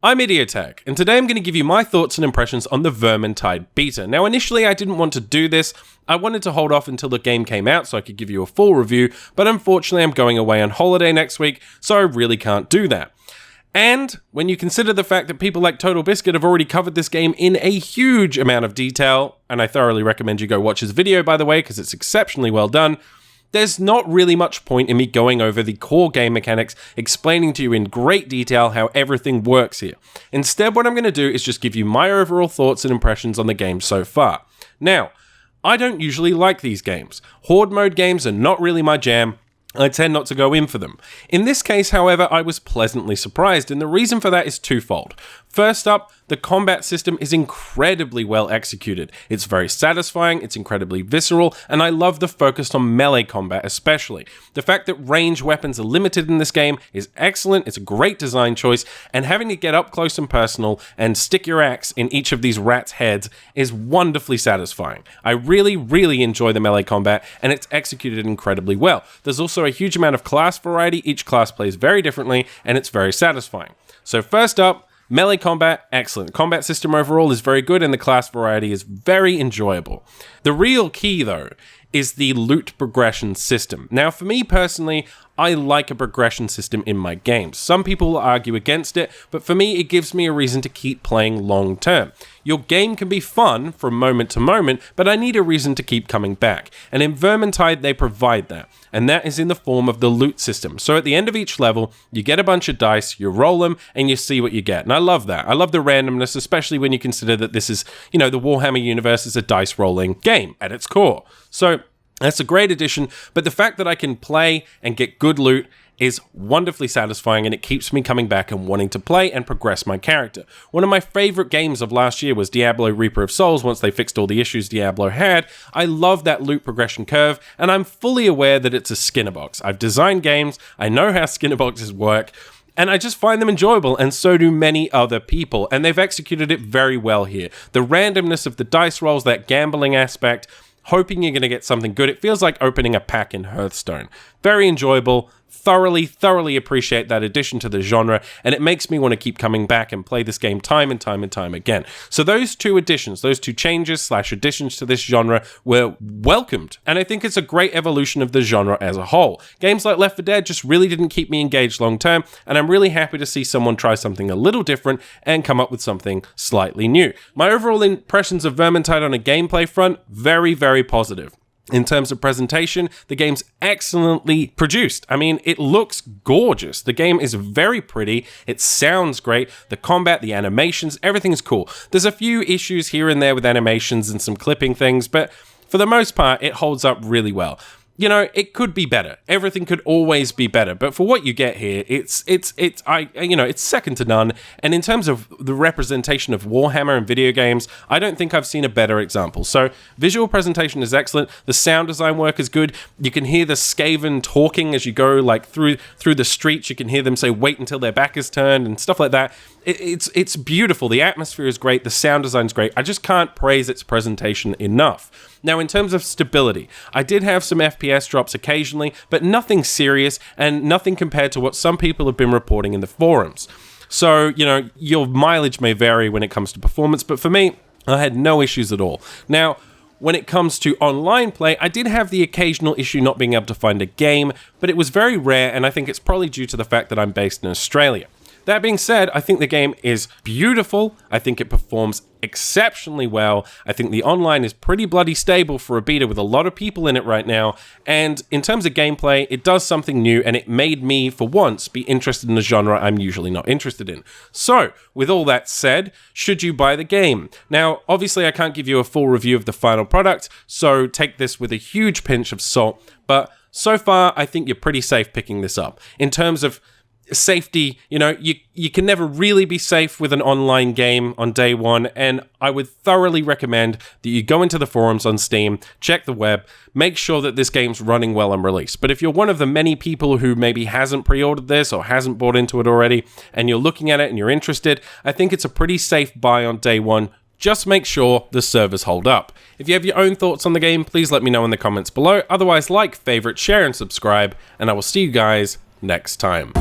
I'm Idiotech, and today I'm going to give you my thoughts and impressions on the Vermintide beta. Now, initially I didn't want to do this. I wanted to hold off until the game came out so I could give you a full review, but unfortunately I'm going away on holiday next week, so I really can't do that. And when you consider the fact that people like Total Biscuit have already covered this game in a huge amount of detail, and I thoroughly recommend you go watch his video, by the way, because it's exceptionally well done, there's not really much point in me going over the core game mechanics, explaining to you in great detail how everything works here. Instead, what I'm going to do is just give you my overall thoughts and impressions on the game so far. Now, I don't usually like these games. Horde mode games are not really my jam. I tend not to go in for them. In this case, however, I was pleasantly surprised, and the reason for that is twofold. First up, the combat system is incredibly well executed. It's very satisfying, it's incredibly visceral, and I love the focus on melee combat especially. The fact that range weapons are limited in this game is excellent, it's a great design choice, and having to get up close and personal and stick your axe in each of these rats' heads is wonderfully satisfying. I really enjoy the melee combat, and it's executed incredibly well. There's also a huge amount of class variety, each class plays very differently, and it's very satisfying. So first up, melee combat, excellent. The combat system overall is very good and the class variety is very enjoyable. The real key, though, is the loot progression system. Now, for me personally, I like a progression system in my games. Some people will argue against it, but for me, it gives me a reason to keep playing long term. Your game can be fun from moment to moment, but I need a reason to keep coming back. And in Vermintide, they provide that. And that is in the form of the loot system. So at the end of each level, you get a bunch of dice, you roll them, and you see what you get. And I love that. I love the randomness, especially when you consider that this is, the Warhammer universe is a dice rolling game at its core. So that's a great addition, but the fact that I can play and get good loot is wonderfully satisfying, and it keeps me coming back and wanting to play and progress my character. One of my favorite games of last year was Diablo Reaper of Souls. Once they fixed all the issues Diablo had, I love that loot progression curve, and I'm fully aware that it's a Skinner box. I've designed games, I know how Skinner boxes work, and I just find them enjoyable, and so do many other people, and they've executed it very well here. The randomness of the dice rolls, that gambling aspect, hoping you're going to get something good. It feels like opening a pack in Hearthstone. Very enjoyable. Thoroughly appreciate that addition to the genre, and it makes me want to keep coming back and play this game time and time again. So those two additions, those two changes / additions to this genre were welcomed, and I think it's a great evolution of the genre as a whole. Games like Left 4 Dead just really didn't keep me engaged long term, and I'm really happy to see someone try something a little different and come up with something slightly new. My overall impressions of Vermintide on a gameplay front, very positive. In terms of presentation, the game's excellently produced. I mean, it looks gorgeous. The game is very pretty. It sounds great. The combat, the animations, everything's cool. There's a few issues here and there with animations and some clipping things, but for the most part, it holds up really well. It could be better. Everything could always be better. But for what you get here, it's second to none. And in terms of the representation of Warhammer in video games, I don't think I've seen a better example. So visual presentation is excellent. The sound design work is good. You can hear the Skaven talking as you go through the streets. You can hear them say, "Wait until their back is turned," and stuff like that. It's beautiful. The atmosphere is great. The sound design is great. I just can't praise its presentation enough. Now, in terms of stability, I did have some FPS drops occasionally, but nothing serious and nothing compared to what some people have been reporting in the forums. So, your mileage may vary when it comes to performance, but for me, I had no issues at all. Now, when it comes to online play, I did have the occasional issue not being able to find a game, but it was very rare, and I think it's probably due to the fact that I'm based in Australia. That being said, I think the game is beautiful. I think it performs exceptionally well. I think the online is pretty bloody stable for a beta with a lot of people in it right now. And in terms of gameplay, it does something new, and it made me, for once, be interested in a genre I'm usually not interested in. So, with all that said, should you buy the game? Now, obviously, I can't give you a full review of the final product, so take this with a huge pinch of salt. But so far, I think you're pretty safe picking this up. In terms of safety, you can never really be safe with an online game on day one, and I would thoroughly recommend that you go into the forums on Steam, check the web, make sure that this game's running well on release. But if you're one of the many people who maybe hasn't pre-ordered this or hasn't bought into it already, and you're looking at it and you're interested, I think it's a pretty safe buy on day one. Just make sure the servers hold up. If you have your own thoughts on the game, please let me know in the comments below. Otherwise, like, favorite, share, and subscribe, and I will see you guys next time.